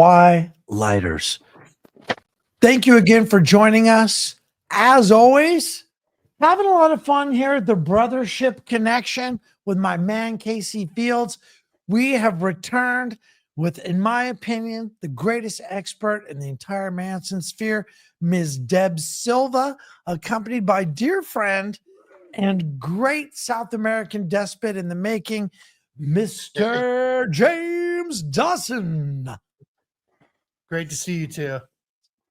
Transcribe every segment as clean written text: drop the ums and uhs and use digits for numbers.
Twilighters. Thank you again for joining us. As always, having a lot of fun here at the Brothership Connection with my man, Casey Fields. We have returned with, in my opinion, the greatest expert in the entire Manson sphere, Ms. Deb Silva, accompanied by dear friend and great South American despot in the making, Mr. James Dawson. Great to see you too.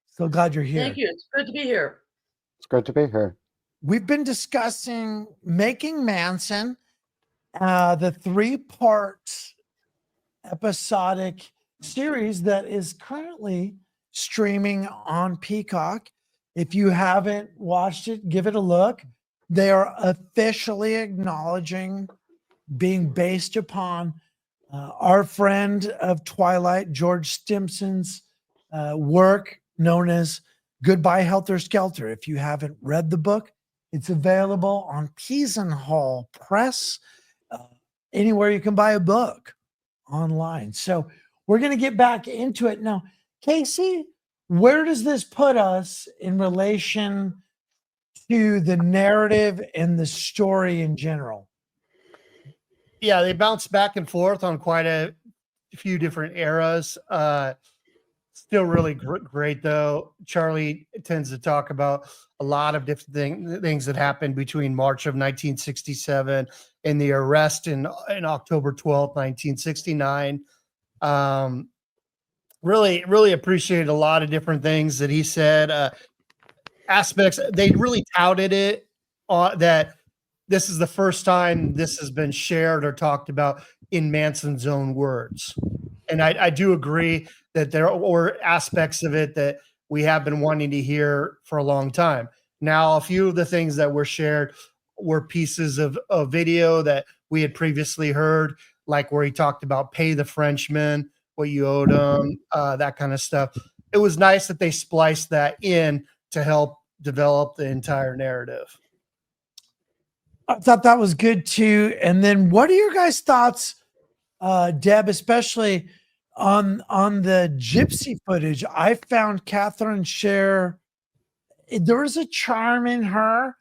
So glad you're here. Thank you. It's good to be here. It's good to be here. We've been discussing Making Manson, the 3-part episodic series that is currently streaming on Peacock. If you haven't watched it, give it a look. They are officially acknowledging being based upon our friend of Twilight, George Stimson's work known as Goodbye Helter Skelter. If you haven't read the book, it's available on Hall Press, anywhere you can buy a book online. So we're going to get back into it. Now, Casey, where does this put us in relation to the narrative and the story in general? Yeah, they bounce back and forth on quite a few different eras. Still really great, though. Charlie tends to talk about a lot of different things that happened between March of 1967 and the arrest in October 12th, 1969. Really appreciated a lot of different things that he said. Aspects, they really touted it that this is the first time this has been shared or talked about in Manson's own words. And I do agree that there were aspects of it that we have been wanting to hear for a long time. Now, a few of the things that were shared were pieces of video that we had previously heard, like where he talked about pay the Frenchman, what you owed him, that kind of stuff. It was nice that they spliced that in to help develop the entire narrative. I thought that was good too. And then what are your guys' thoughts, Deb, especially on the gypsy footage? I found Catherine Scher, there was a charm in her.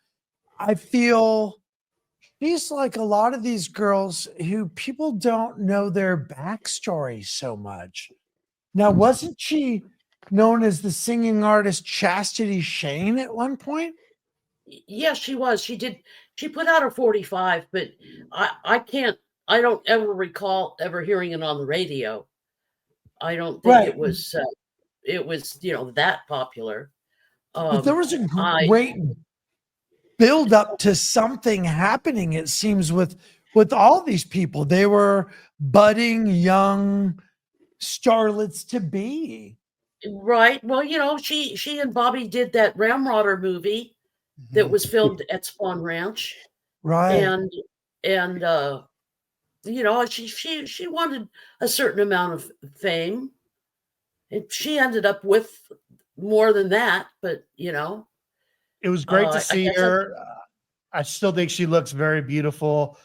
I feel she's like a lot of these girls who people don't know their backstory so much. Now, wasn't she known as the singing artist Chastity Shane at one point? Yes, she was. She put out her 45, but I don't ever recall ever hearing it on the radio. I don't think it was that popular. But there was a great build up to something happening, it seems, with all these people. They were budding young starlets to be. Right. Well, she and Bobby did that Ramrodder movie that was filmed at Spawn Ranch. Right. And she wanted a certain amount of fame. And she ended up with more than that, but it was great to see her. I still think she looks very beautiful.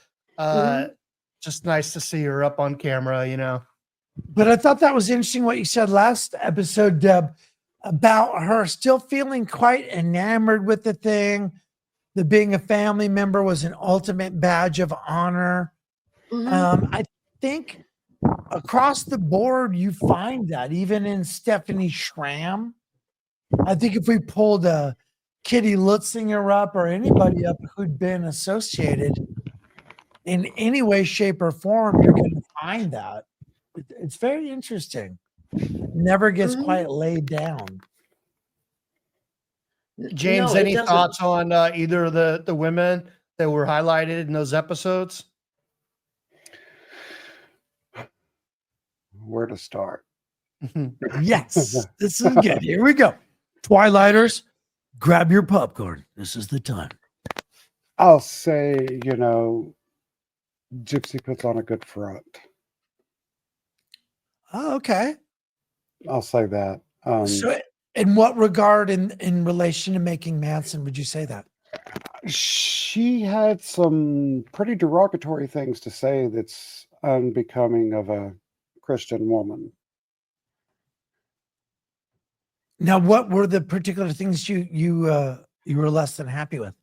Just nice to see her up on camera, But I thought that was interesting what you said last episode, Deb, about her still feeling quite enamored with the thing. That being a family member was an ultimate badge of honor. I think across the board, you find that even in Stephanie Schramm. I think if we pulled a Kitty Lutzinger up or anybody up who'd been associated in any way, shape, or form, you're going to find that. It's very interesting. Never gets quite laid down. James, any thoughts on either of the women that were highlighted in those episodes? Where to start? Yes, this is good. Here we go. Twilighters, grab your popcorn. This is the time. I'll say, Gypsy puts on a good front. Oh, okay. I'll say that. So in what regard in relation to Making Manson would you say that? She had some pretty derogatory things to say that's unbecoming of a Christian woman. Now, what were the particular things you were less than happy with?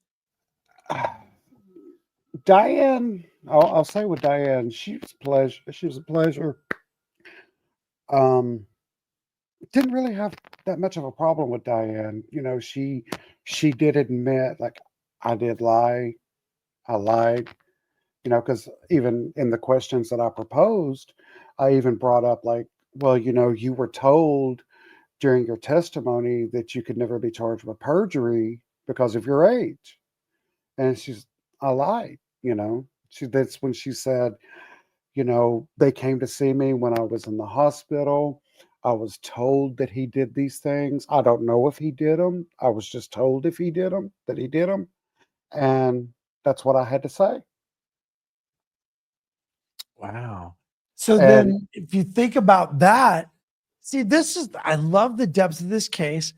Diane, I'll say with Diane, she was a pleasure. She was a pleasure. Um, didn't really have that much of a problem with Diane. You know, she did admit, like, I did lie. I lied. You know, because even in the questions that I proposed, I even brought up, like, well, you know, you were told during your testimony that you could never be charged with perjury because of your age. And I lied, you know. That's when she said, you know, they came to see me when I was in the hospital. I was told that he did these things. I don't know if he did them. I was just told if he did them, that he did them. And that's what I had to say. Wow. So And then if you think about that, see, I love the depth of this case.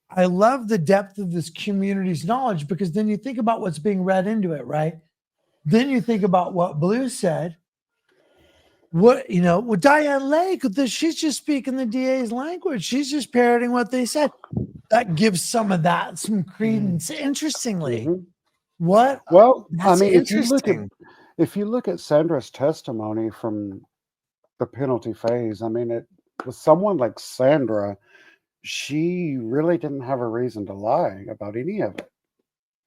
I love the depth of this community's knowledge, because then you think about what's being read into it, right? Then you think about what Blue said. What, you know, with Diane Lake, she's just speaking the DA's language. She's just parroting what they said. That gives some credence. Interestingly, mhm. what? Well, I That's mean, interesting. if you look at Sandra's testimony from the penalty phase, I mean, it with someone like Sandra, she really didn't have a reason to lie about any of it.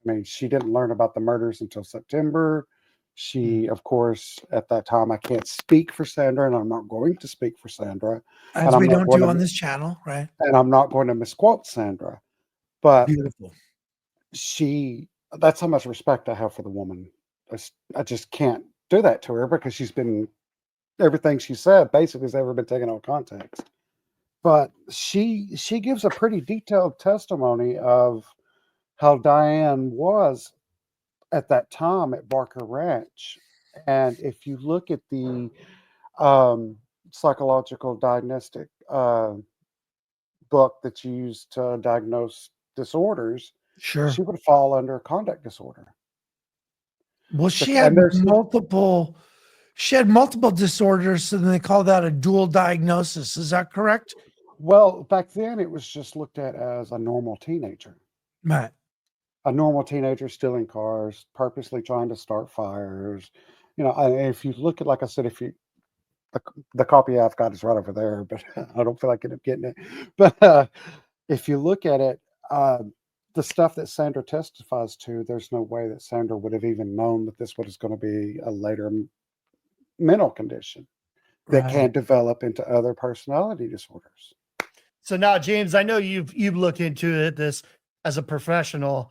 I mean, she didn't learn about the murders until September. She, of course, at that time, I can't speak for Sandra, and I'm not going to speak for Sandra, and As I'm we not don't going do to, on this channel, right? and I'm not going to misquote Sandra. But Beautiful. that's how much respect I have for the woman. I just can't do that to her, because everything she said basically has ever been taken out of context. But she gives a pretty detailed testimony of how Diane was at that time at Barker Ranch. And if you look at the psychological diagnostic book that's used to diagnose disorders, Sure. she would fall under a conduct disorder. Well, she And had there's multiple disorders, so then they call that a dual diagnosis. Is that correct? well, back then it was just looked at as a normal teenager. Right. A normal teenager stealing cars, purposely trying to start fires. You know, if you look at, like I said, if you the copy I've got is right over there, but I don't feel like getting it. But if you look at it, the stuff that Sandra testifies to, there's no way that Sandra would have even known that this was going to be a later mental condition that Right. can develop into other personality disorders. So now, James, I know you've looked into this as a professional.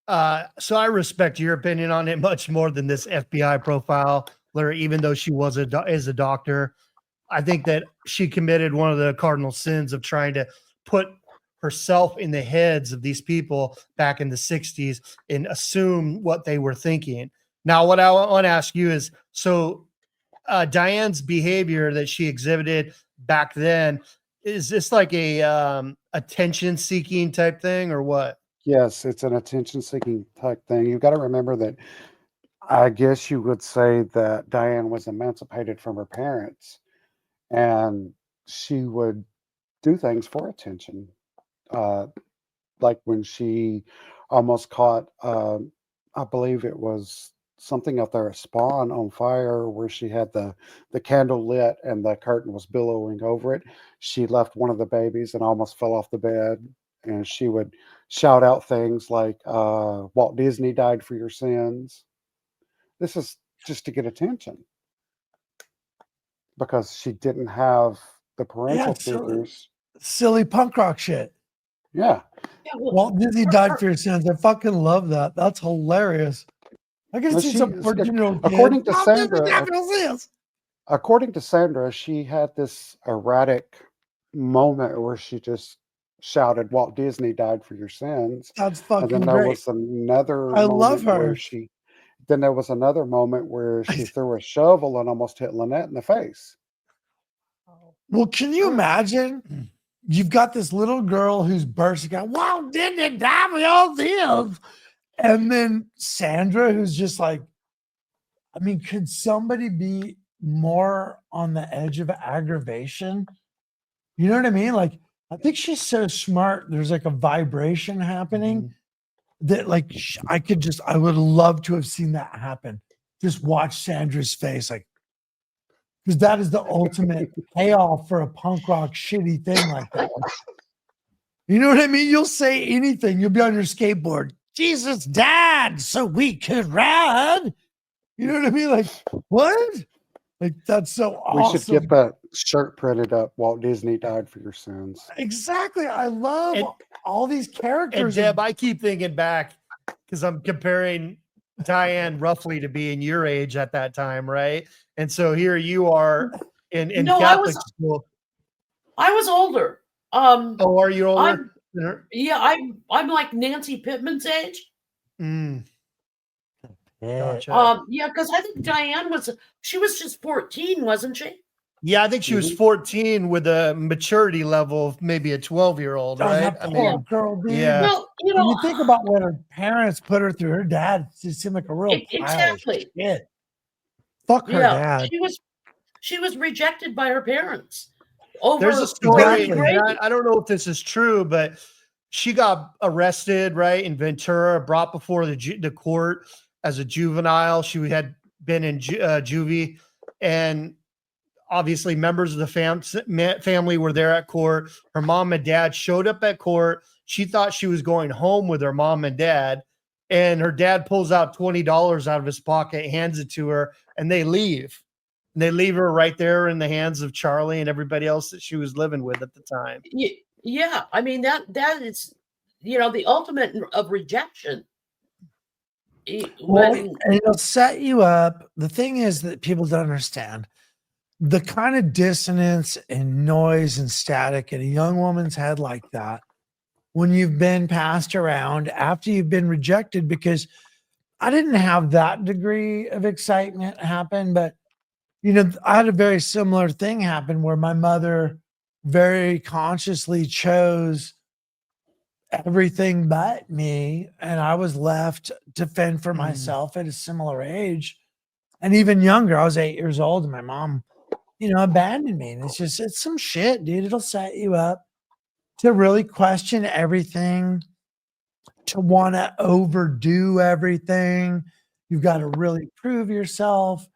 So I respect your opinion on it much more than this FBI profile, even though she was is a doctor. I think that she committed one of the cardinal sins of trying to put herself in the heads of these people back in the 60s and assume what they were thinking. Now, what I want to ask you is, so Diane's behavior that she exhibited back then, is this like a attention seeking type thing or what? Yes, it's an attention seeking type thing. You've got to remember that I guess you would say that Diane was emancipated from her parents, and she would do things for attention. Uh, like when she almost caught, I believe it was something out there, a spawn on fire, where she had the candle lit and the curtain was billowing over it. She left one of the babies and almost fell off the bed, and she would shout out things like, Walt Disney died for your sins. This is just to get attention, because she didn't have the Yeah. parental So figures. silly punk rock shit. Yeah. Yeah, well, Walt Disney died for your sins. I fucking love that. That's hilarious. I can Well, see some she, 14-year-old kid. according to Walt Disney Sandra, died for your sins. according to Sandra, she had this erratic moment where she just shouted, "Walt Disney died for your sins," That's and then fucking there great. was another I love moment where her. she threw a shovel and almost hit Lynette in the face. Well, can you imagine? You've got this little girl who's bursting out, Walt Disney died for your sins. And then Sandra, who's just like, I mean, could somebody be more on the edge of aggravation? You know what I mean? Like, I think she's so smart. There's like a vibration happening Mhm. that like I would love to have seen that happen. Just watch Sandra's face, like, because that is the ultimate payoff for a punk rock shitty thing like that. You know what I mean? You'll say anything. You'll be on your skateboard. Jesus died so we could ride. You know what I mean? Like, what? Like, that's so We awesome. should get that shirt printed up. Walt Disney died for your sins. Exactly. I love And- all these And characters. Deb, I keep thinking back because I'm comparing Diane roughly to being your age at that time, right? And so here you are in No, Catholic school. I was older. Oh, are you older? Yeah, I'm like Nancy Pittman's age. Mm, Yeah. gotcha. Yeah, because I think Diane was just 14, wasn't she? Yeah, I think she was 14 with a maturity level of maybe a 12-year-old, Oh, right? that poor girl, dude. yeah. Well, you When know, you think about what her parents put her through, her dad just seemed like a real pile exactly. of shit. Fuck her Yeah, dad. she was rejected by her parents. Over There's a story. Exactly. And I don't know if this is true, but she got arrested, right, in Ventura, brought before the court as a juvenile. She had been in juvie, and obviously members of the family were there at court. Her mom and dad showed up at court. She thought she was going home with her mom and dad, and her dad pulls out $20 out of his pocket, hands it to her, and they leave. And they leave her right there in the hands of Charlie and everybody else that she was living with at the time. Yeah, I mean that is, the ultimate of rejection. Well, and it'll set you up. The thing is that people don't understand the kind of dissonance and noise and static in a young woman's head like that when you've been passed around after you've been rejected, because I didn't have that degree of excitement happen, but I had a very similar thing happen where my mother very consciously chose everything but me, and I was left to fend for myself at a similar age and even younger. I was 8 years old and my mom, abandoned me. And it's some shit, dude. It'll set you up to really question everything, to want to overdo everything. You've got to really prove yourself.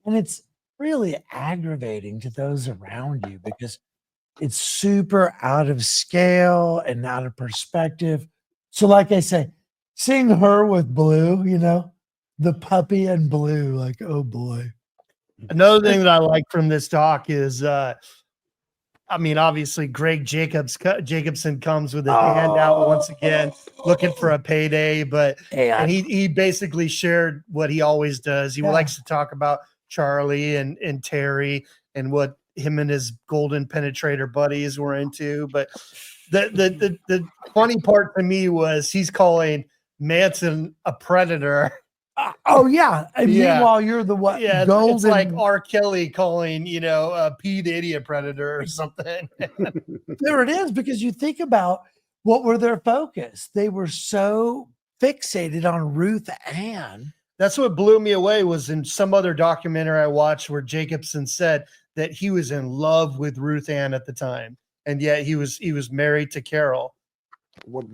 And it's really aggravating to those around you because it's super out of scale and out of perspective. So, like I say, seeing her with Blue, the puppy and Blue, like, oh boy. Another thing that I like from this doc is, obviously Greg Jacobson comes with a handout once again, looking for a payday, and he basically shared what he always does. He likes to talk about Charlie and Terry and what him and his golden penetrator buddies were into. But the funny part to me was he's calling Manson a predator. Oh yeah. And meanwhile, you're the what? Yeah, golden. it's like R. Kelly calling, P. Diddy a predator or something. There it is, because you think about what were their focus. They were so fixated on Ruth Ann. That's what blew me away was in some other documentary I watched where Jacobson said that he was in love with Ruth Ann at the time, and yet he was married to Carol. Well,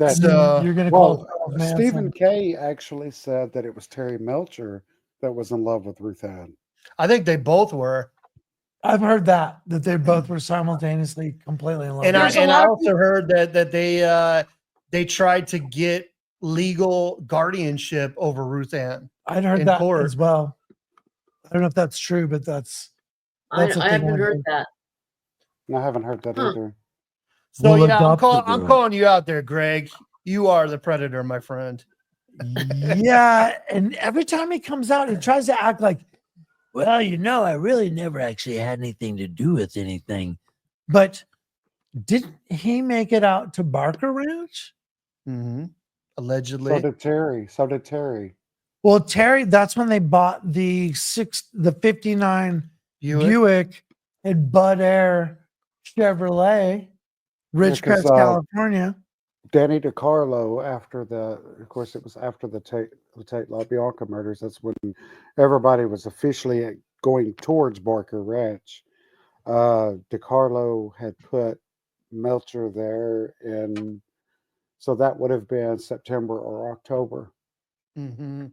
You're going to call Manson. Stephen Kay actually said that it was Terry Melcher that was in love with Ruth Ann. I think they both were. I've heard that they both were simultaneously completely in love. And I also heard that they tried to get legal guardianship over Ruth Ann. I'd heard that as well. I don't know if that's true, but I haven't heard that. I haven't heard that either. So I'm calling you out there, Greg. You are the predator, my friend. Yeah, and every time he comes out, he tries to act like, well, I really never actually had anything to do with anything. But didn't he make it out to Barker Ranch? Mm-hmm. Allegedly. So did Terry. Well, Terry, that's when they bought the 59 Buick and Bud Air Chevrolet, Ridgecrest, California. Danny DiCarlo, of course, it was after the Tate LaBianca murders. That's when everybody was officially going towards Barker Ranch. DiCarlo had put Melcher there so that would have been September or October. Mm-hmm.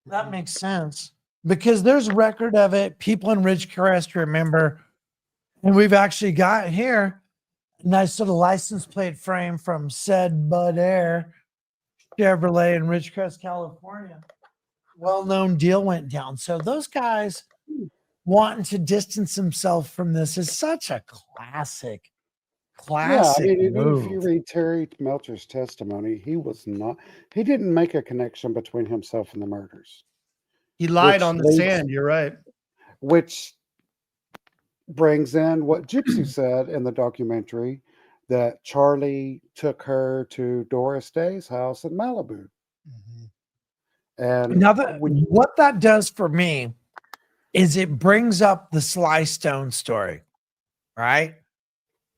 That makes sense because there's record of it. People in Ridgecrest remember, and we've actually got here a nice little license plate frame from said Bud Air Chevrolet in Ridgecrest, California. Well-known deal went down. So those guys wanting to distance themselves from this is such a classic Yeah, I mean, even if you move. read Terry Melcher's testimony, he didn't make a connection between himself and the murders. He lied Which on the leads- sand. You're right. Which brings in what Gypsy said in the documentary, that Charlie took her to Doris Day's house in Malibu. And Now what that does for me is it brings up the Sly Stone story, right?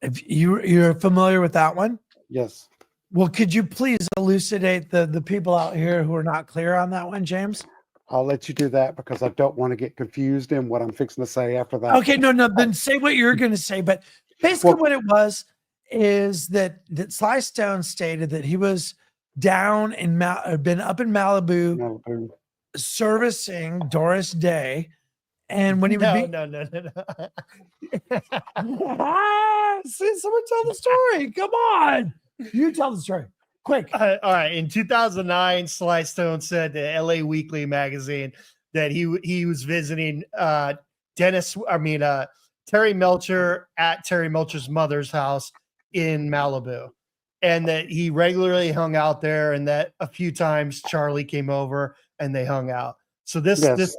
If you're familiar with that one? yes, Well, could you please elucidate the people out here who are not clear on that one, James? I'll let you do that because I don't want to get confused in what I'm fixing to say after that. Okay, no, then say what you're going to say. But basically, Well- what it was is that Sly Stone stated that he was down in been up in Malibu Malibu. servicing Doris Day, and when he would No. see, someone tell the story. Come on, you tell the story quick. All right. In 2009, Sly Stone said to LA Weekly magazine that he was visiting Terry Melcher at Terry Melcher's mother's house in Malibu, and that he regularly hung out there, and that a few times Charlie came over and they hung out. So this Yes, is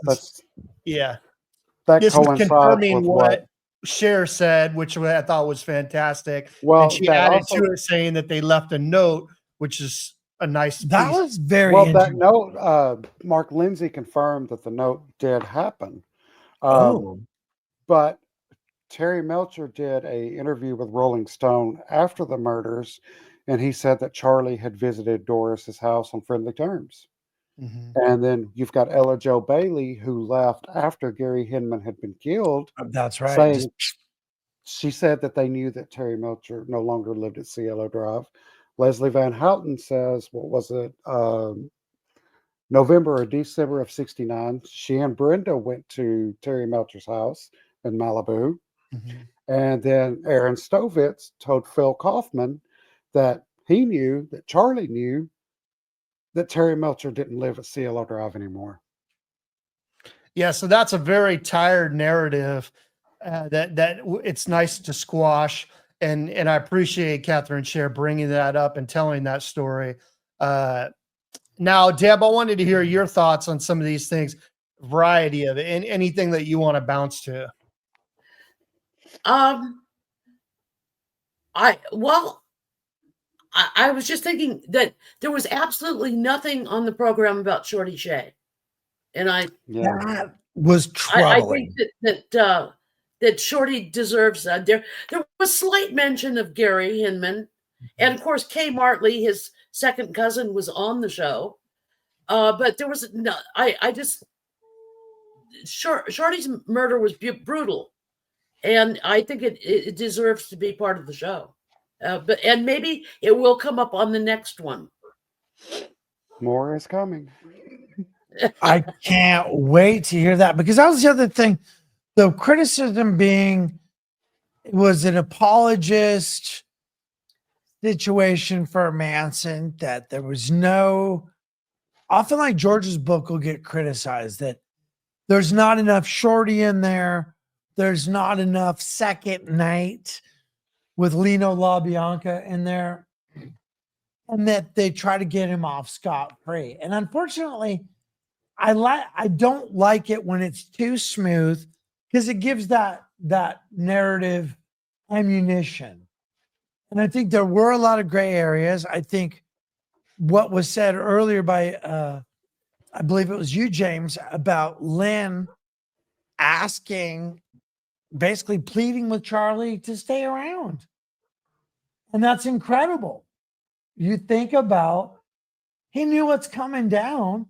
that this is coincides confirming with what Cher said, which I thought was fantastic. Well, And she that added also- to it saying that they left a note, which is a nice That piece. was very Well, that interesting. note, Mark Lindsay confirmed that the note did happen. Oh, But Terry Melcher did a interview with Rolling Stone after the murders, and he said that Charlie had visited Doris's house on friendly terms. Mhm. And then you've got Ella Jo Bailey, who left after Gary Hinman had been killed, that's right. saying she said that they knew that Terry Melcher no longer lived at Cielo Drive. Leslie Van Houten says, what was it, November or December of '69, she and Brenda went to Terry Melcher's house in Malibu. Mhm. And then Aaron Stovitz told Phil Kaufman that he knew, that Charlie knew, that Terry Melcher didn't live at Cielo Drive anymore. Yeah, so that's a very tired narrative that it's nice to squash, and I appreciate Catherine Cher bringing that up and telling that story. Now, Deb, I wanted to hear your thoughts on some of these things, variety of it, and anything that you want to bounce to. I was just thinking that there was absolutely nothing on the program about Shorty Shea, and Yeah. That was I troubling. think that Shorty deserves there was slight mention of Gary Hinman, and of course Kay Martley, his second cousin, was on the show, but there was no. Shorty's murder was brutal, and I think it deserves to be part of the show. But maybe it will come up on the next one. More is coming. I can't wait to hear that, because that was the other thing. The criticism being it was an apologist situation for Manson, that there was no, often like George's book will get criticized, that there's not enough Shorty in there. There's not enough Second Night with Lino LaBianca in there, and that they try to get him off scot-free. And unfortunately, I don't like it when it's too smooth, because it gives that narrative ammunition. And I think there were a lot of gray areas. I think what was said earlier by I believe it was you, James, about Lynn asking, basically pleading with Charlie to stay around. And that's incredible. You think about, he knew what's coming down.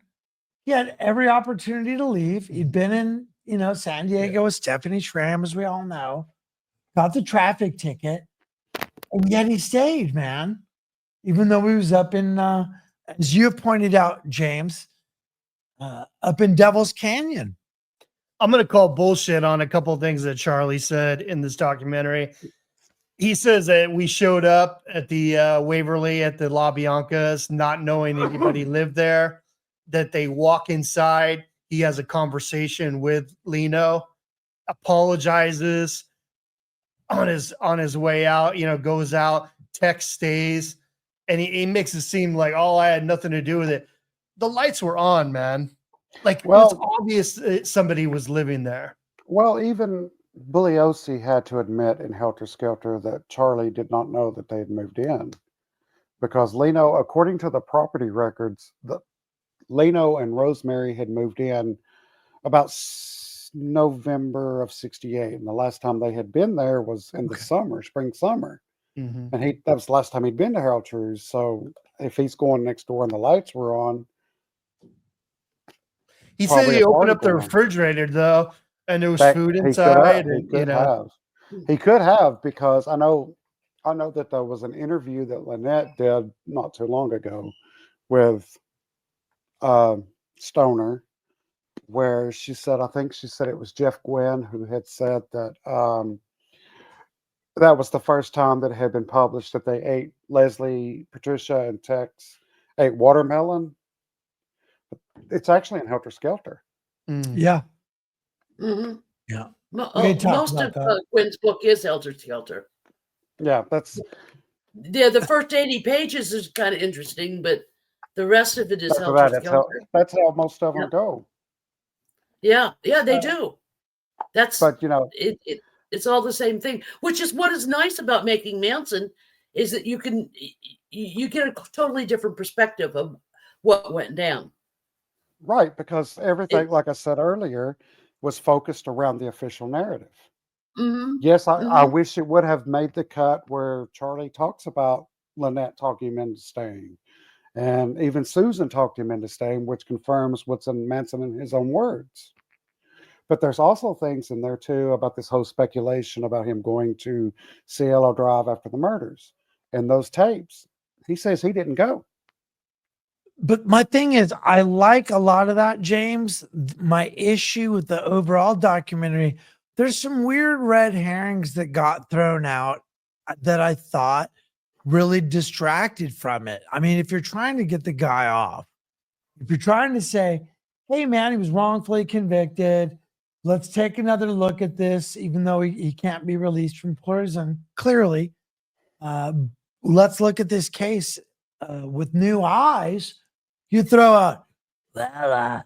He had every opportunity to leave. He'd been in, San Diego with Stephanie Schramm, as we all know, got the traffic ticket. And yet he stayed, man. Even though he was up in, as you have pointed out, James, up in Devil's Canyon. I'm going to call bullshit on a couple of things that Charlie said in this documentary. He says that we showed up at the Waverly at the La Biancas, not knowing anybody lived there, that they walk inside. He has a conversation with Lino, apologizes on his way out, goes out, text stays, and he makes it seem like, oh, I had nothing to do with it. The lights were on, man. Like, Well, it's obvious that somebody was living there. Well, even Bugliosi had to admit in Helter Skelter that Charlie did not know that they had moved in, because Lino, according to the property records, Lino and Rosemary had moved in about November of '68, and the last time they had been there was in the spring summer, and that was the last time he'd been to Harold True's. So if he's going next door and the lights were on, he said he opened up the refrigerator though, and there was food inside. He could have, because I know that there was an interview that Lynette did not too long ago with Stoner, where she said, I think she said it was Jeff Gwynn who had said that that was the first time that it had been published that they ate, Leslie, Patricia, and Tex ate watermelon. It's actually in Helter Skelter. Yeah. Mm-hmm. Yeah. Most of Quinn's book is Helter Skelter. Yeah, the first 80 pages is kind of interesting, but the rest of it is Helter Skelter. That's how most of them go. Yeah, they do. But it's all the same thing, which is what is nice about making Manson, is that you get a totally different perspective of what went down. Right, because everything, like I said earlier, was focused around the official narrative. Mm-hmm. Yes, I wish it would have made the cut where Charlie talks about Lynette talking him into staying. And even Susan talked him into staying, which confirms what's in Manson in his own words. But there's also things in there, too, about this whole speculation about him going to Cielo Drive after the murders. And those tapes, he says he didn't go. But my thing is, I like a lot of that, James. My issue with the overall documentary, there's some weird red herrings that got thrown out that I thought really distracted from it. I mean, if you're trying to get the guy off, if you're trying to say, hey, man, he was wrongfully convicted, let's take another look at this, even though he can't be released from prison, clearly, let's look at this case with new eyes. You throw out, well,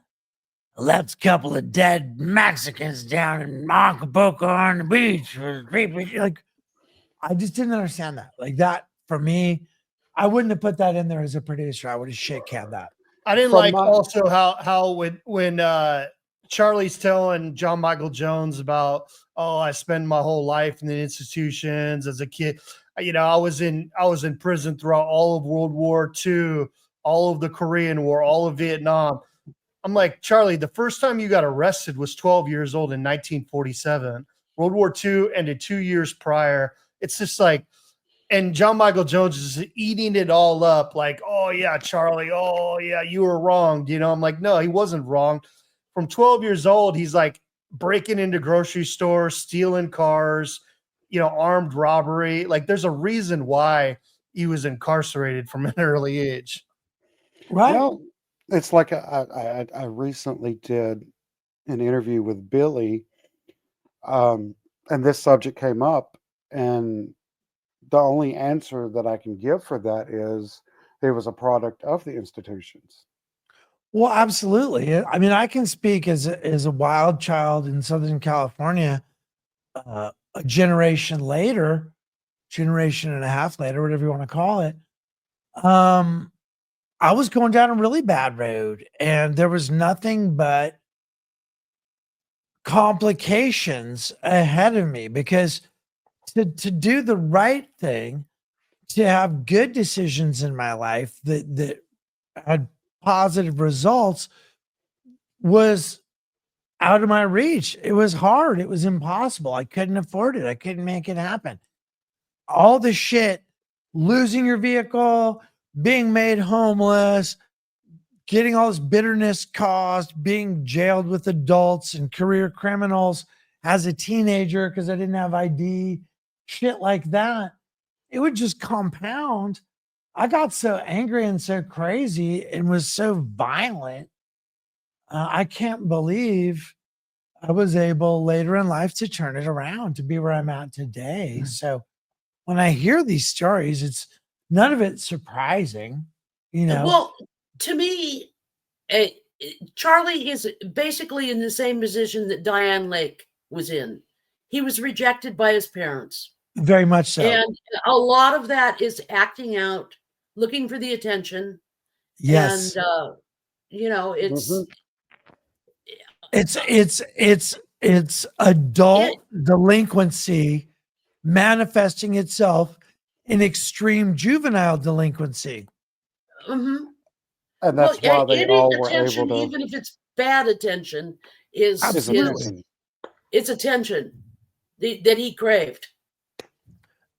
left a couple of dead Mexicans down in Acapulco on the beach. Like, I just didn't understand that. Like, that, for me, I wouldn't have put that in there as a producer. I would have shake canned that. I didn't also how when Charlie's telling John Michael Jones about, oh, I spent my whole life in the institutions as a kid. I was in prison throughout all of World War II, all of the Korean War, all of Vietnam. I'm like, Charlie, the first time you got arrested was 12 years old in 1947. World War II ended 2 years prior. It's just like, and John Michael Jones is eating it all up. Like, oh yeah, Charlie. Oh yeah, you were wrong. I'm like, no, he wasn't wrong. From 12 years old, he's like breaking into grocery stores, stealing cars, armed robbery. Like, there's a reason why he was incarcerated from an early age. Right. Well, it's like I recently did an interview with Billy, and this subject came up, and the only answer that I can give for that is it was a product of the institutions. Well, absolutely. I mean, I can speak as a wild child in Southern California, a generation and a half later, whatever you want to call it. I was going down a really bad road, and there was nothing but complications ahead of me, because to do the right thing, to have good decisions in my life that had positive results, was out of my reach. It was hard. It was impossible. I couldn't afford it. I couldn't make it happen. all the shit, losing your vehicle, being made homeless, getting all this bitterness caused, being jailed with adults and career criminals as a teenager because I didn't have ID, shit like that. It would just compound. I got so angry and so crazy and was so violent. I can't believe I was able later in life to turn it around to be where I'm at today. So when I hear these stories, it's none of it surprising, you know. Well, to me, Charlie is basically in the same position that Diane Lake was in. He was rejected by his parents. Very much so. And a lot of that is acting out, looking for the attention. Yes. And, you know, it's adult delinquency manifesting itself in extreme juvenile delinquency. Mm-hmm. And that's why they all were attention, able to. even if it's bad attention, is it's attention that he craved.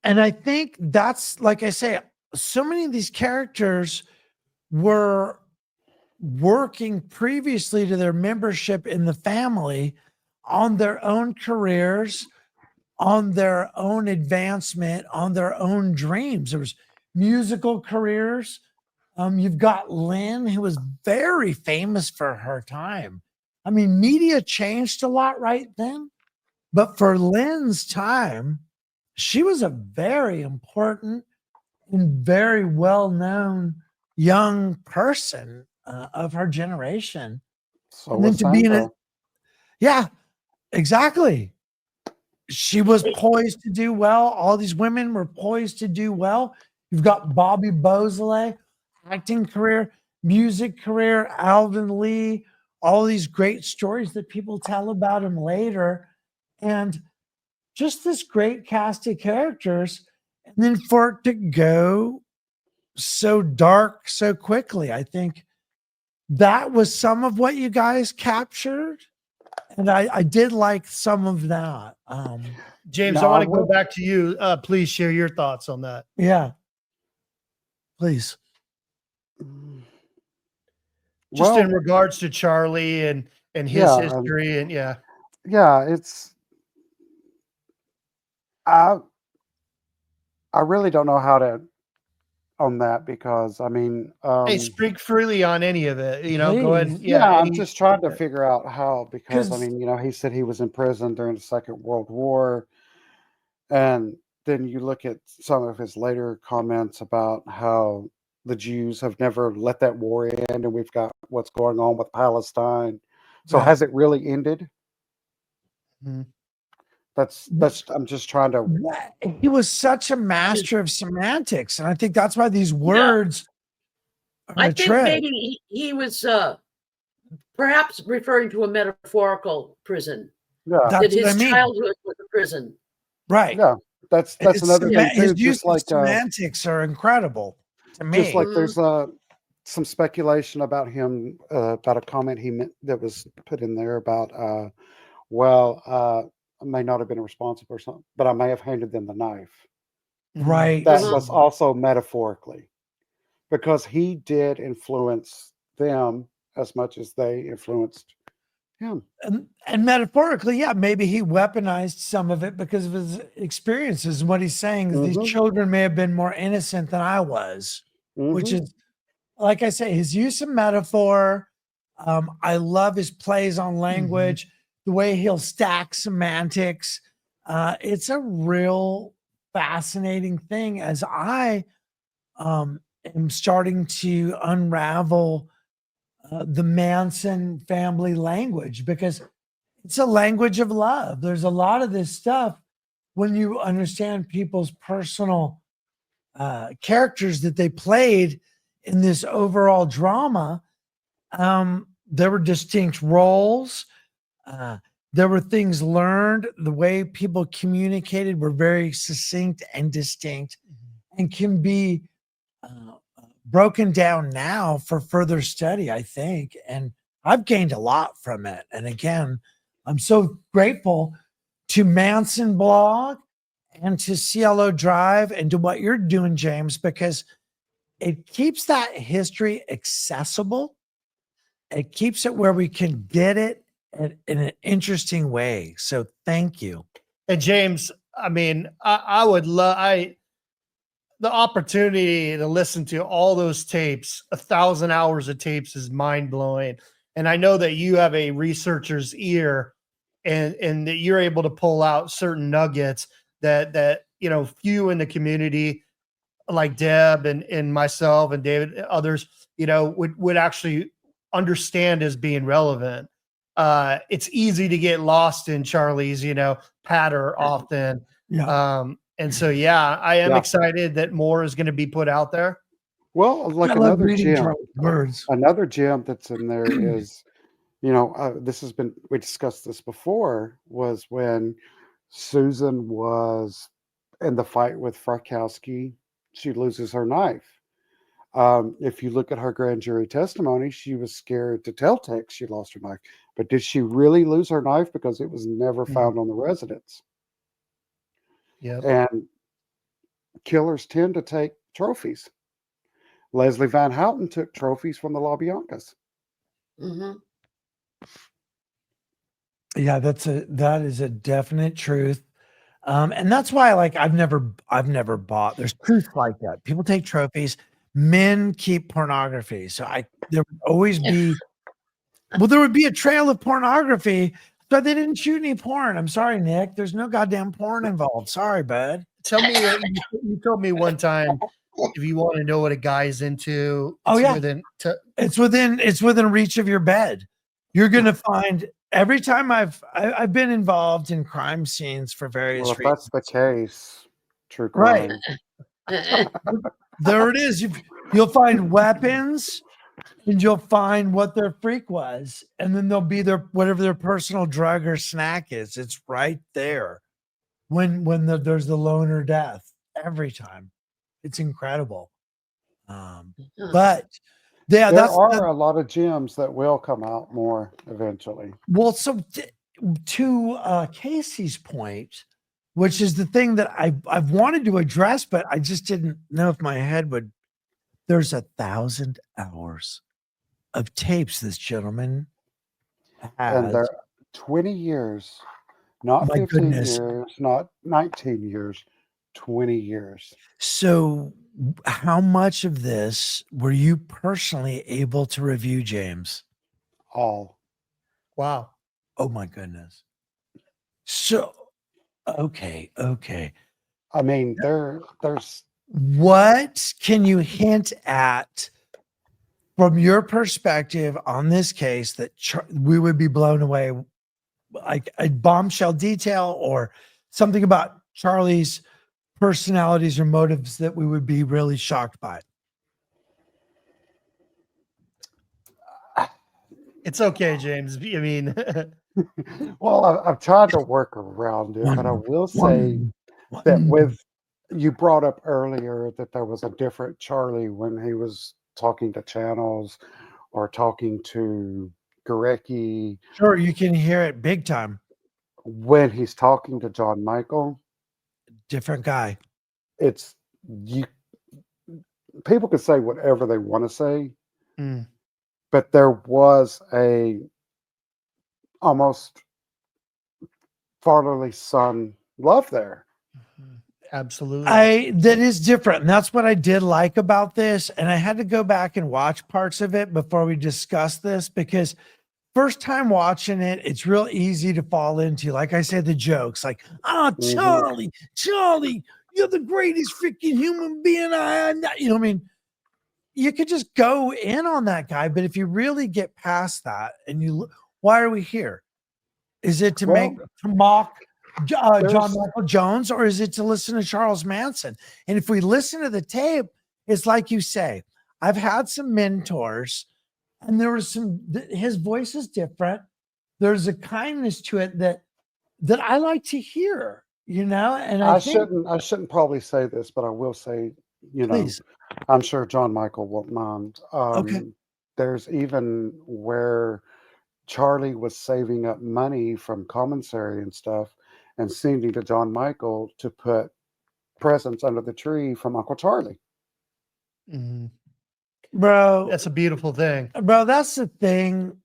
And I think that's, like I say, so many of these characters were working previously to their membership in the family on their own careers, on their own advancement, on their own dreams. There was musical careers. You've got Lynn, who was very famous for her time. I mean, media changed a lot right then, but for Lynn's time, she was a very important and very well-known young person of her generation. So And then to be in it, yeah, exactly. She was poised to do well. All these women were poised to do well. You've got Bobby Beausoleil, acting career, music career, Alvin Lee, all these great stories that people tell about him later. And just this great cast of characters. And then for it to go so dark so quickly, I think that was some of what you guys captured. And I did like some of that. James, No, I want I to go will- back to you. Please share your thoughts on that. Yeah. Please. Just in Well, regards to Charlie and his Yeah, history and yeah. it's I really don't know how to on that because I mean Hey, speak freely on any of it. You know, go ahead. And, Please. yeah, I'm any- just trying to figure out how because I 'Cause- mean, he said he was in prison during the Second World War. And then you look at some of his later comments about how the Jews have never let that war end, and we've got what's going on with Palestine. So Right. has it really ended? Mhm. That's I'm just trying to. He was such a master of semantics. And I think that's why these words are I a think trick. maybe he was perhaps referring to a metaphorical prison. Yeah, That's That his what I mean. childhood was a prison. Right. yeah. That's His another thing his too. use Just of like semantics are incredible to me. just like there's some speculation about him about a comment that was put in there about I may not have been responsible or something, but I may have handed them the knife. Right. That Mhm. was also metaphorically because he did influence them as much as they influenced him. And metaphorically, yeah, maybe he weaponized some of it because of his experiences. And what he's saying is these Mhm. children may have been more innocent than I was, which Mhm. is, like I say, his use of metaphor. I love his plays on language, the way he'll stack semantics. It's a real fascinating thing as I am starting to unravel the Manson family language because it's a language of love. There's a lot of this stuff when you understand people's personal characters that they played in this overall drama. There were distinct roles. There were things learned. The way people communicated were very succinct and distinct and can be broken down now for further study, I think. And I've gained a lot from it. And again, I'm so grateful to Manson blog and to Cielo Drive and to what you're doing, James, because it keeps that history accessible. It keeps it where we can get it in an interesting way. So thank you. And James, I mean, I would love the opportunity to listen to all those tapes. 1,000 hours of tapes is mind blowing. And I know that you have a researcher's ear, and that you're able to pull out certain nuggets that you know, few in the community like Deb and myself and David and others, you know, would actually understand as being relevant. It's easy to get lost in Charlie's, you know, patter often. Yeah. And so, yeah, I am Yeah. excited that more is going to be put out there. Well, like I love another reading gem, words. another gem that's in there is, you know, this has been, we discussed this before, was when Susan was in the fight with Frykowski, she loses her knife. If you look at her grand jury testimony, she was scared to tell Tex she lost her knife. But did she really lose her knife? Because it was never found on the residence. Yeah. And killers tend to take trophies. Leslie Van Houten took trophies from the LaBiancas. Mm-hmm. Yeah, that is a definite truth. And that's why, like, I've never bought. There's truth like that. People take trophies. Men keep pornography. So there would always be, well, there would be a trail of pornography, but they didn't shoot any porn. I'm sorry, Nick. There's no goddamn porn involved. Sorry, bud. Tell me that you told me one time, if you want to know what a guy's into, Oh, yeah. It's within reach of your bed. You're gonna find every time I've been involved in crime scenes for various Well, if reasons. that's the case, true Right. crime. There it is. You'll find weapons, and you'll find what their freak was, and then there'll be whatever their personal drug or snack is. It's right there. When there's the loner death every time. It's incredible. But yeah, There are a lot of gems that will come out more eventually. well, so to Casey's point, which is the thing that I've wanted to address, but I just didn't know if my head would. There's 1,000 hours of tapes this gentleman And has. they're 20 years, not My 15 goodness. years, not 19 years, 20 years. So, how much of this were you personally able to review, James? All. Wow. Oh my goodness. So, okay. I mean, there's What can you hint at from your perspective on this case that we would be blown away, like a bombshell detail or something about Charlie's personalities or motives that we would be really shocked by? It's okay, James. I mean, well, I've tried to work around it, but I will say that with you brought up earlier that there was a different Charlie when he was talking to channels or talking to Gurecki. Sure, you can hear it big time. When he's talking to John Michael, Different guy. it's people can say whatever they want to say, but there was a almost fatherly son love there. absolutely. That is different. And that's what I did like about this. And I had to go back and watch parts of it before we discuss this, because first time watching it, it's real easy to fall into, like I said, the jokes like, Charlie, you're the greatest freaking human being you know what I mean? You could just go in on that guy. But if you really get past that and why are we here? Is it to mock John Michael Jones, or is it to listen to Charles Manson? And if we listen to the tape, it's like you say, I've had some mentors, and there was his voice is different. There's a kindness to it that I like to hear, you know. And I shouldn't probably say this, but I will say, you know, please. I'm sure John Michael won't mind. Okay. There's even where Charlie was saving up money from commissary and stuff, and sending to John Michael to put presents under the tree from Uncle Charlie. Mhm. Bro, That's a beautiful thing. bro, that's the thing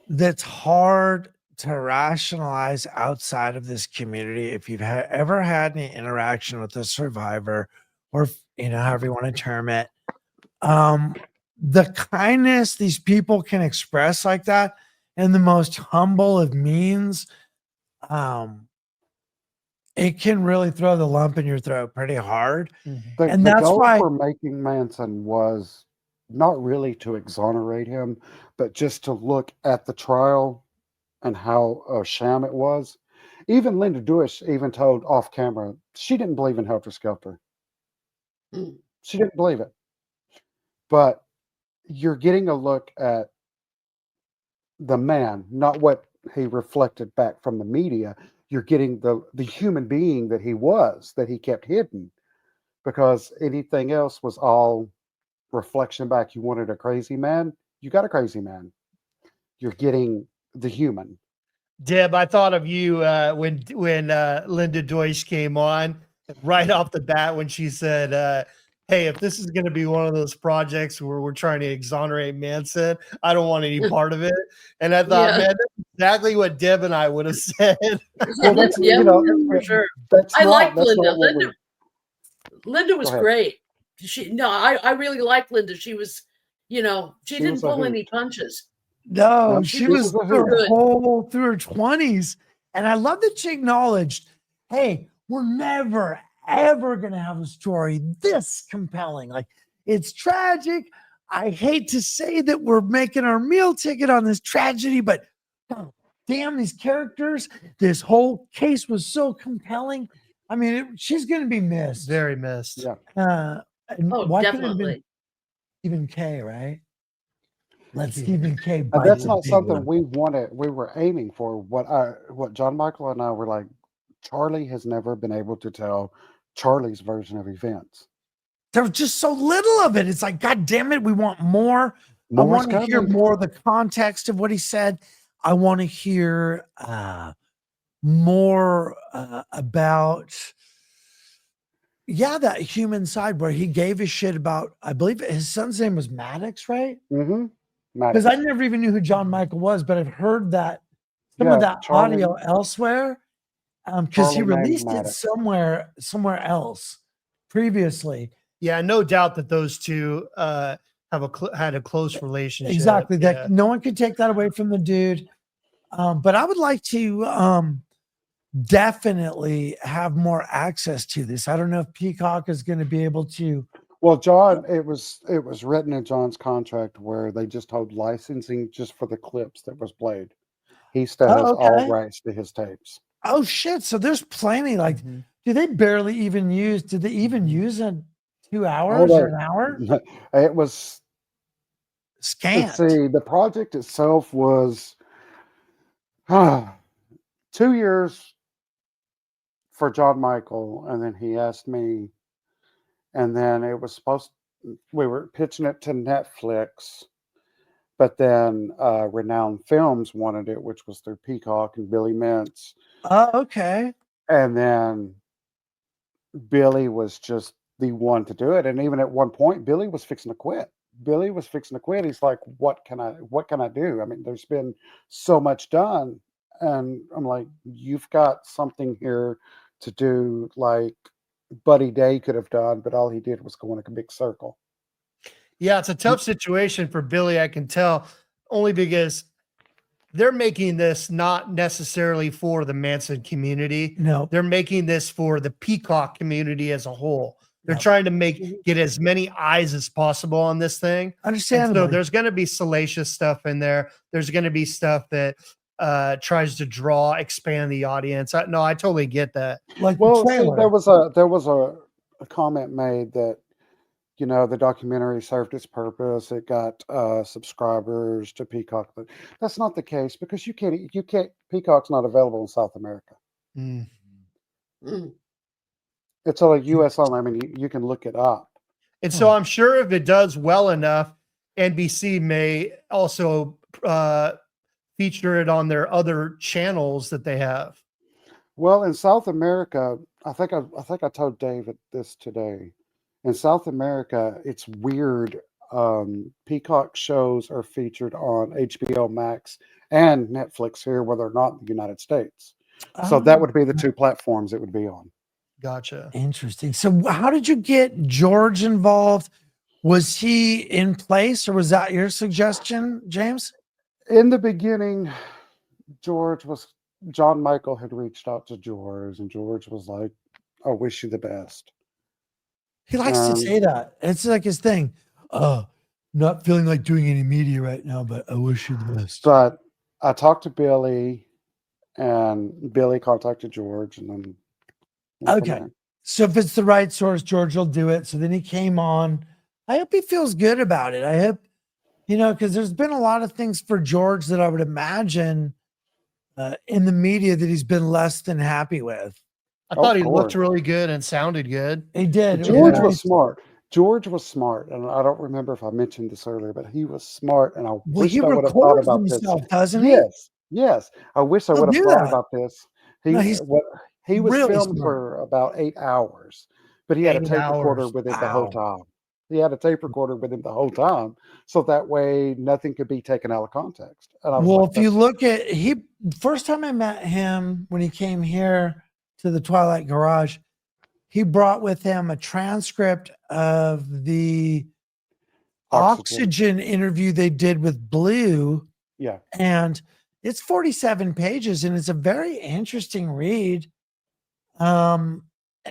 that's hard to rationalize outside of this community. If you've ever had any interaction with a survivor, or however you want to term it, the kindness these people can express like that in the most humble of means, it can really throw the lump in your throat pretty hard. And The that's goal why for making Manson was not really to exonerate him, but just to look at the trial and how a sham it was. Even Linda Duish even told off camera she didn't believe in Helter Skelter. Mm. She didn't believe it. But you're getting a look at the man, not what he reflected back from the media. You're getting the human being that he was, that he kept hidden, because anything else was all reflection back. You wanted a crazy man, you got a crazy man. You're getting the human. Deb, I thought of you when Linda Deutsch came on right off the bat when she said, "Hey, if this is going to be one of those projects where we're trying to exonerate Manson, I don't want any part of it." And I thought, Yeah. man, that's exactly what Deb and I would have said. Well, that's Yeah, you know, for sure. that's I not like that's Linda. not what we. Linda was Go ahead. great. I really liked Linda. She was, she She didn't was a pull any hoot. punches. no, No, she she was was a through hoot. her Good. whole through her 20s. And I love that she acknowledged, hey, we're never ever gonna have a story this compelling. Like, it's tragic. I hate to say that we're making our meal ticket on this tragedy, but God damn, these characters, this whole case was so compelling. I mean, she's gonna be missed. Very missed. Yeah. And Oh, why couldn't it have been definitely. Stephen K, right? Let Yeah. Stephen K And bite that's the not big something one. we wanted. We were aiming for. What John Michael and I were like, Charlie has never been able to tell Charlie's version of events. There's just so little of it. It's like, God damn it, we want more. I More's want to hear coming. more of the context of what he said. I want to hear more about, that human side where he gave a shit about, I believe his son's name was Maddox, right? Mm-hmm. Because I never even knew who John Michael was, but I've heard that some of Yeah, that audio elsewhere, because he Charlie named released it Maddox. somewhere else previously. Yeah, no doubt that those two have had a close relationship. Exactly. Yeah. That no one could take that away from the dude. But I would like to definitely have more access to this. I don't know if Peacock is going to be able to. Well, John, it was written in John's contract where they just hold licensing just for the clips that was played. He still has all Okay. rights to his tapes. Oh shit! So there's plenty. Like, do they barely even use? Did they even use a 2 hours or an hour? It was Scant. Let's see. The project itself was 2 years for John Michael, and then he asked me, and then it was we were pitching it to Netflix, but then Renowned Films wanted it, which was through Peacock and Billy Mintz. Oh, okay. And then Billy was just the one to do it. And even at one point, Billy was fixing to quit. He's like, what can I do? I mean, there's been so much done. And I'm like, you've got something here to do like Buddy Day could have done, but all he did was go in a big circle. Yeah, it's a tough situation for Billy, I can tell, only because they're making this not necessarily for the Manson community. No, they're making this for the Peacock community as a whole. They're Yep. trying to get as many eyes as possible on this thing. understandable. So there's going to be salacious stuff in there. There's going to be stuff that tries to expand the audience. I totally get that. Like, Well, the see, trailer. there was a comment made that, the documentary served its purpose. It got subscribers to Peacock. But that's not the case because you can't. Peacock's not available in South America. Mm. Mm. It's only U.S. only. I mean, you can look it up. And so I'm sure if it does well enough, NBC may also feature it on their other channels that they have. Well, in South America, I think I told David this today. In South America, it's weird. Peacock shows are featured on HBO Max and Netflix here, where they're not in the United States. So that Oh, would be the two platforms it would be on. Gotcha. interesting. So how did you get George involved? Was he in place or was that your suggestion, James? In the beginning, John Michael had reached out to George, and George was like, "I wish you the best." He likes to say that. It's like his thing. Not feeling like doing any media right now, but I wish you the best. But I talked to Billy, and Billy contacted George, and then went from Okay. there. So if it's the right source, George will do it. So then he came on. I hope he feels good about it. I hope, because there's been a lot of things for George that I would imagine in the media that he's been less than happy with. I Of thought he course. looked really good and sounded good. He did. George Yeah. was smart. George was smart, and I don't remember if I mentioned this earlier, but he was smart, and I Well, he wished I would have thought records about this. himself, doesn't he? Yes, yes. I wish I He'll would have do thought that. about this. No, he's He was really filmed smart. for about 8 hours, but he had a 8 tape recorder hours. with him the whole Wow. time. He had a tape recorder with him the whole time, so that way nothing could be taken out of context. And I was Well, like, if you "That's look at first time I met him when he came here to the Twilight Garage, he brought with him a transcript of the oxygen interview they did with Blue, Yeah, and it's 47 pages, and it's a very interesting read.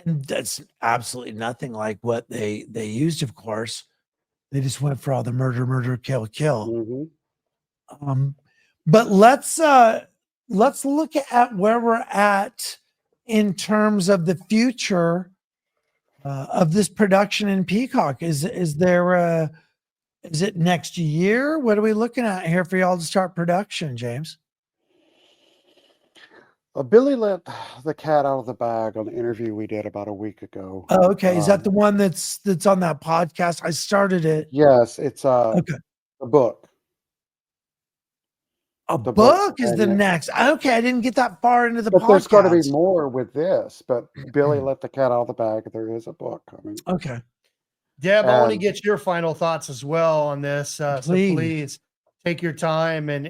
And that's absolutely nothing like what they used, of course. They just went for all the murder, murder, kill, kill. hmm But let's look at where we're at in terms of the future of this production in Peacock. Is it next year? What are we looking at here for y'all to start production, James? Billy let the cat out of the bag on the interview we did about a week ago. Oh, okay. Is that the one that's on that podcast? I started it. Yes, it's Okay. a book. A The book is the companion. next. Okay, I didn't get that far into the But there's going to be podcast. more with this. But Billy let the cat out of the bag. There is a book coming. Okay. Deb, I want to And get your final thoughts as well on this. So Please. please take your time and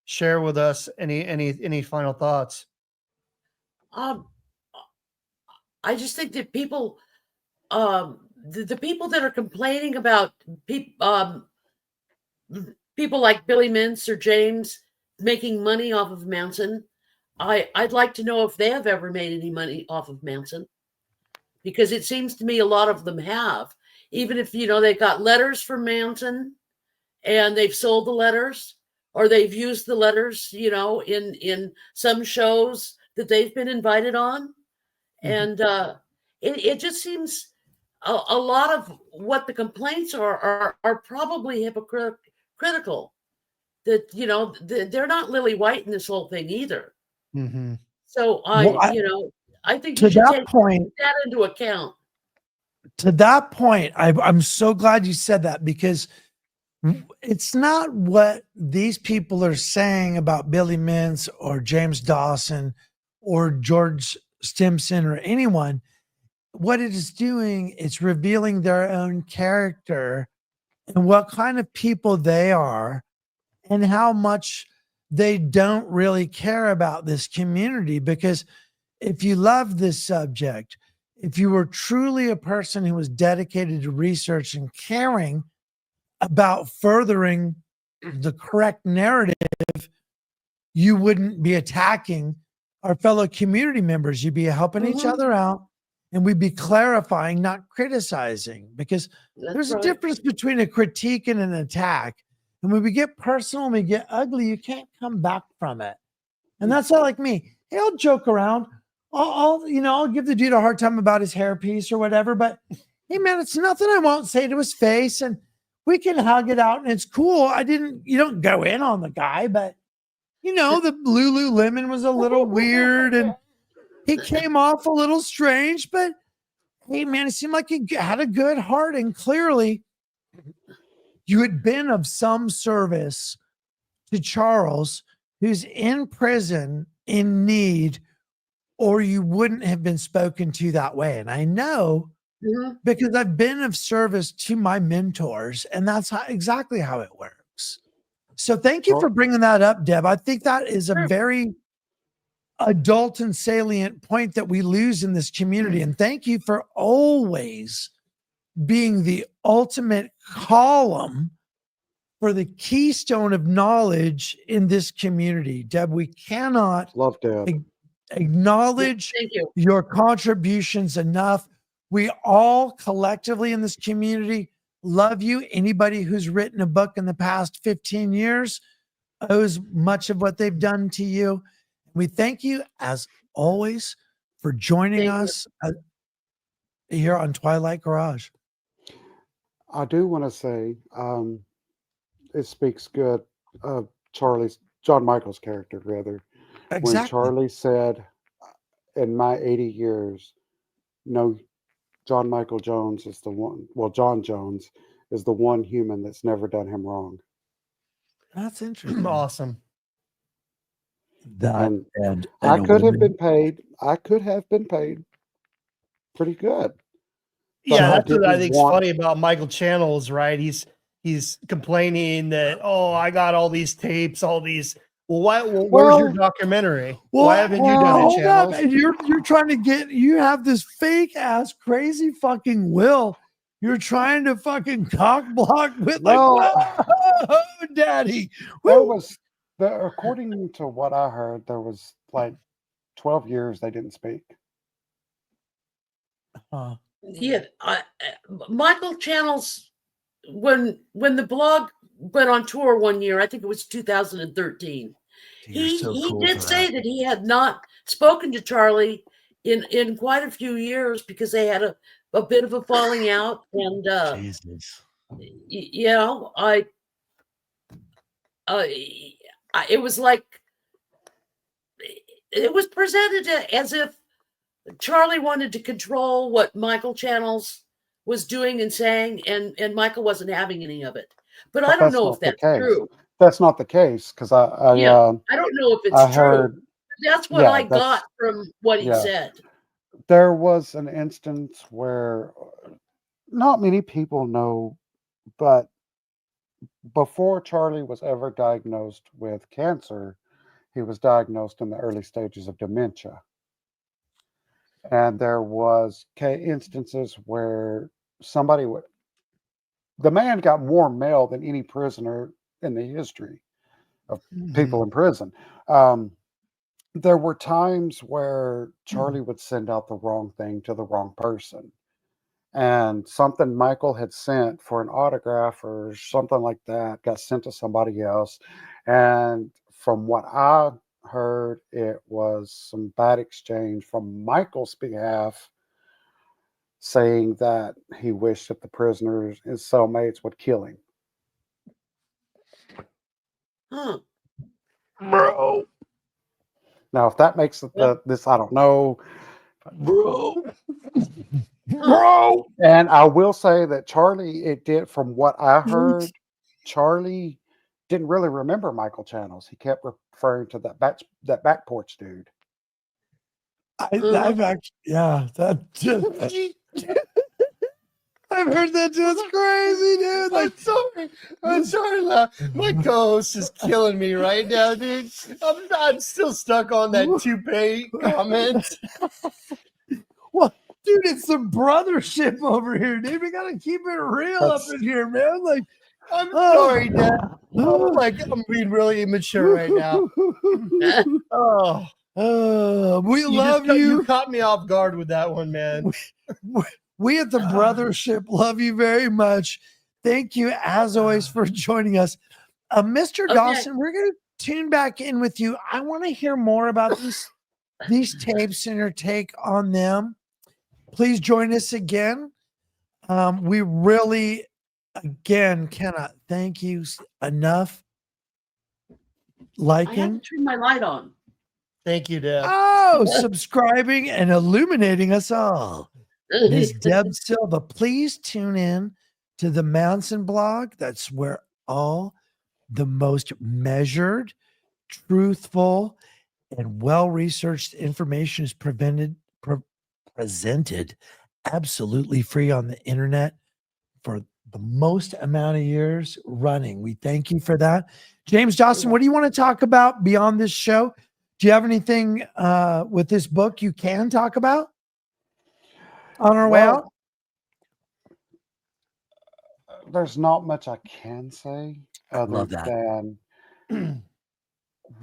share with us any final thoughts. I just think that people, the people that are complaining about people like Billy Mintz or James making money off of Manson, I'd like to know if they have ever made any money off of Manson, because it seems to me a lot of them have. Even if they've got letters from Manson and they've sold the letters, or they've used the letters, in some shows that they've been invited on. And it just seems a lot of what the complaints are probably hypocritical. That they're not lily white in this whole thing either. Mm-hmm. So Well, I think to you should that take point, that into account. I'm so glad you said that, because it's not what these people are saying about Billy Mintz or James Dawson or George Stimson or anyone. What it is doing, it's revealing their own character and what kind of people they are and how much they don't really care about this community. Because if you love this subject, if you were truly a person who was dedicated to research and caring about furthering the correct narrative, you wouldn't be attacking our fellow community members. You'd be helping each other out, and we'd be clarifying, not criticizing, because there's a difference between a critique and an attack. And when we get personal and we get ugly, you can't come back from it. And that's not like me. Hey, I'll joke around. I'll give the dude a hard time about his hairpiece or whatever, but hey man, it's nothing I won't say to his face, and we can hug it out and it's cool. You don't go in on the guy, but the Lululemon was a little weird and he came off a little strange, but hey man, it seemed like he had a good heart, and clearly you had been of some service to Charles, who's in prison in need or you wouldn't have been spoken to that way. And I know Mhm. because I've been of service to my mentors, and that's exactly how it works. So thank you for bringing that up, Deb. I think that is a Sure. very adult and salient point that we lose in this community. And thank you for always being the ultimate column for the keystone of knowledge in this community. Deb, we cannot Love Deb. acknowledge Thank you. your contributions enough. We all collectively in this community love you. Anybody who's written a book in the past 15 years owes much of what they've done to you. We thank you, as always, for joining Thank you. us here on Twilight Garage. I do want to say it speaks good of John Michael's character, rather. When Exactly. Charlie said, in my 80 years, no, John Michael Jones is the one, well, John Jones is the one human that's never done him wrong. That's interesting. Awesome. That And I could have been paid. I could have been paid pretty good. Yeah, I that's what I didn't think's want- funny about Michael Channels, right? He's complaining that, oh, I got all these tapes, all these. Well, where's your documentary? Why haven't you done it, hold up. Channels? And you're trying to get, you have this fake ass crazy fucking will. You're trying to fucking cock block with No. like, whoa, daddy. There Woo. was, according to what I heard, there was like 12 years they didn't speak. Huh. Yeah, Michael Channels, when the blog went on tour one year, I think it was 2013. He did say that he had not spoken to Charlie in quite a few years because they had a bit of a falling out, and Jesus. you know, it was like it was presented as if Charlie wanted to control what Michael Channels was doing and saying, and Michael wasn't having any of it. But I don't know if that's true. That's not the case, because I I don't know if it's I true. heard That's what yeah, I that's- got from what he yeah. said. there was an instance where not many people know, but before Charlie was ever diagnosed with cancer, he was diagnosed in the early stages of dementia. And there was instances where somebody would, the man got more mail than any prisoner in the history of people in prison. There were times where Charlie would send out the wrong thing to the wrong person. And something Michael had sent for an autograph or something like that got sent to somebody else. And from what I heard, it was some bad exchange from Michael's behalf, saying that he wished that the prisoners, his cellmates, would kill him. Huh. Bro. Now, if that makes this, I don't know. Bro. Bro. And I will say that Charlie, it did, from what I heard, Charlie didn't really remember Michael Channels. He kept referring to that back porch dude. I've actually, yeah, that just, I've heard that too. It's crazy, dude. Like, I'm sorry. My co-host is killing me right now, dude. I'm still stuck on that toupee comment. well, dude, it's some brothership over here, dude. We gotta keep it real up in here, man. Like, I'm sorry, Dad. I'm being really immature right now. Oh, we love you. You caught me off guard with that one, man. We at the brothership love you very much. Thank you, as always, for joining us. Mr. Dawson, we're going to tune back in with you. I want to hear more about these tapes and your take on them. Please join us again. We really, again, cannot thank you enough. I had to Liking. turn my light on. Thank you, Deb. Oh, subscribing and illuminating us all. Ms. Deb Silva, please tune in to the Manson blog. That's where all the most measured, truthful, and well-researched information is presented absolutely free on the internet for the most amount of years running. We thank you for that. James Dawson, what do you want to talk about beyond this show? Do you have anything with this book you can talk about on our way out? There's not much I can say other love that. than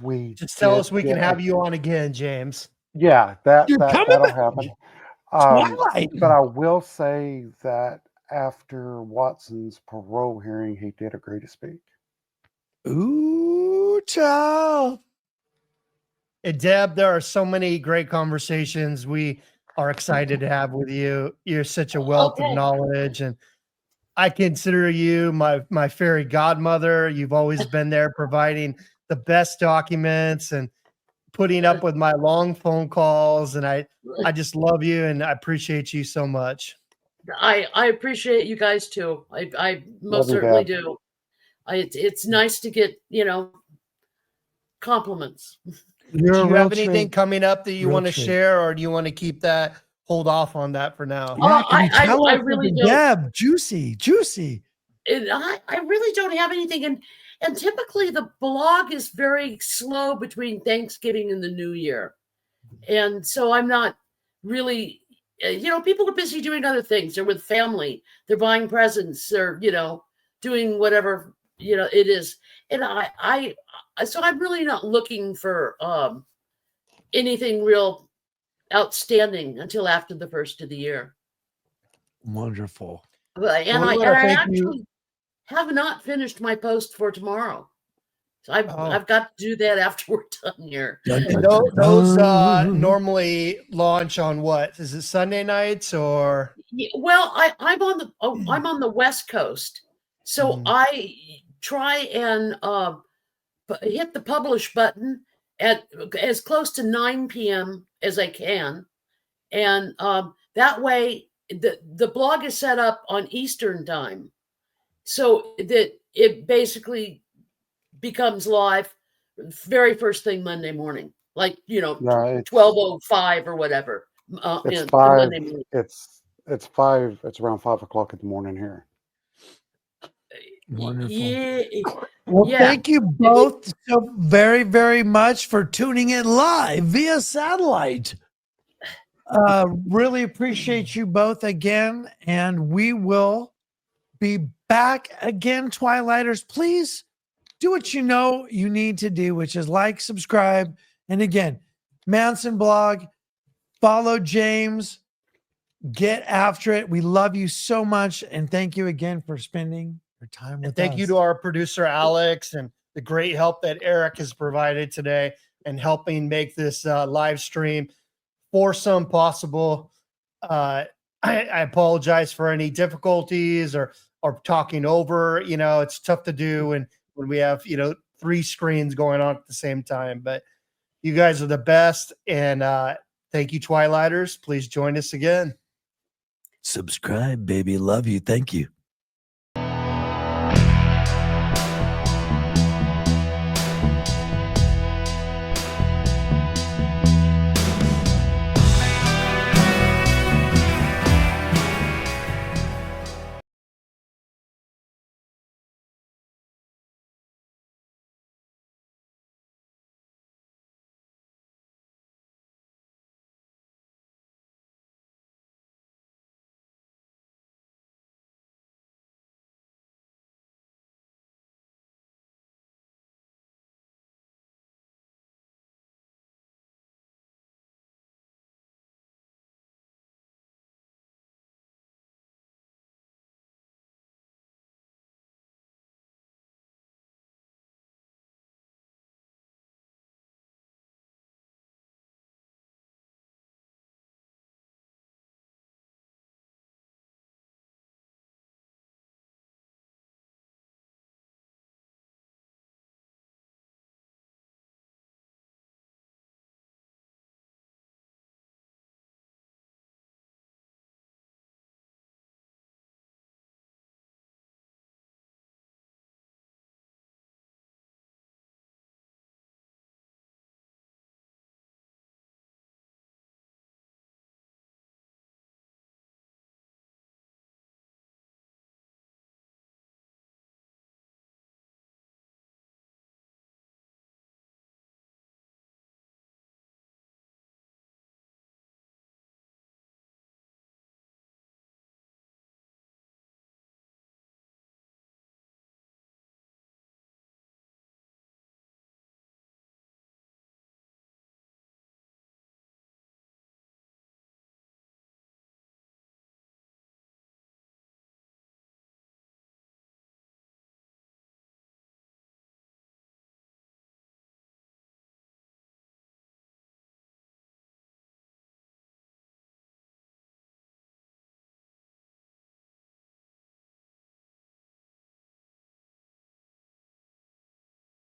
we Just tell did us we can get have you on again, James. Yeah, You're coming that'll back. happen. Twilight. But I will say that after Watson's parole hearing, he did agree to speak. Ooh, child. And Deb, there are so many great conversations we are excited to have with you. You're such a wealth of knowledge, and I consider you my fairy godmother. You've always been there providing the best documents and putting up with my long phone calls. And I just love you, and I appreciate you so much. I appreciate you guys too. I most Love you, certainly Deb. do. It's nice to get, compliments. You're Do a you real have anything treat. coming up that you Real want to treat. share, or do you want to keep that, hold off on that for now? Yeah, can you I tell us really something, don't. Deb? Juicy. And I really don't have anything. And typically the blog is very slow between Thanksgiving and the New Year. And so I'm not really, people are busy doing other things. They're with family. They're buying presents. They're, doing whatever, it is. And so I'm really not looking for anything real outstanding until after the first of the year. Wonderful. And Well, we I wanna thank actually have not finished my post for tomorrow. So Oh. I've got to do that after we're done here. And those normally launch on what? Is it Sunday nights or? Yeah, well, I'm on the West Coast, so Mhm. I try and hit the publish button at as close to 9 p.m. as I can, and that way the blog is set up on Eastern time, so that it basically becomes live very first thing Monday morning, like Yeah, 12:05 or whatever. it's on 5. Monday morning. It's 5. It's around 5 o'clock in the morning here. Wonderful. Yeah. Well, Yeah. thank you both so very, very much for tuning in live via satellite. Really appreciate you both again, and we will be back again, Twilighters. Please do what you know you need to do, which is like, subscribe, and again, Manson blog, follow James, get after it. We love you so much, and thank you again for spending your time with us. Thank you to our producer, Alex, and the great help that Eric has provided today and helping make this live stream foursome possible. I apologize for any difficulties or talking over. It's tough to do when we have, 3 screens going on at the same time. But you guys are the best. And thank you, Twilighters. Please join us again. Subscribe, baby. Love you. Thank you.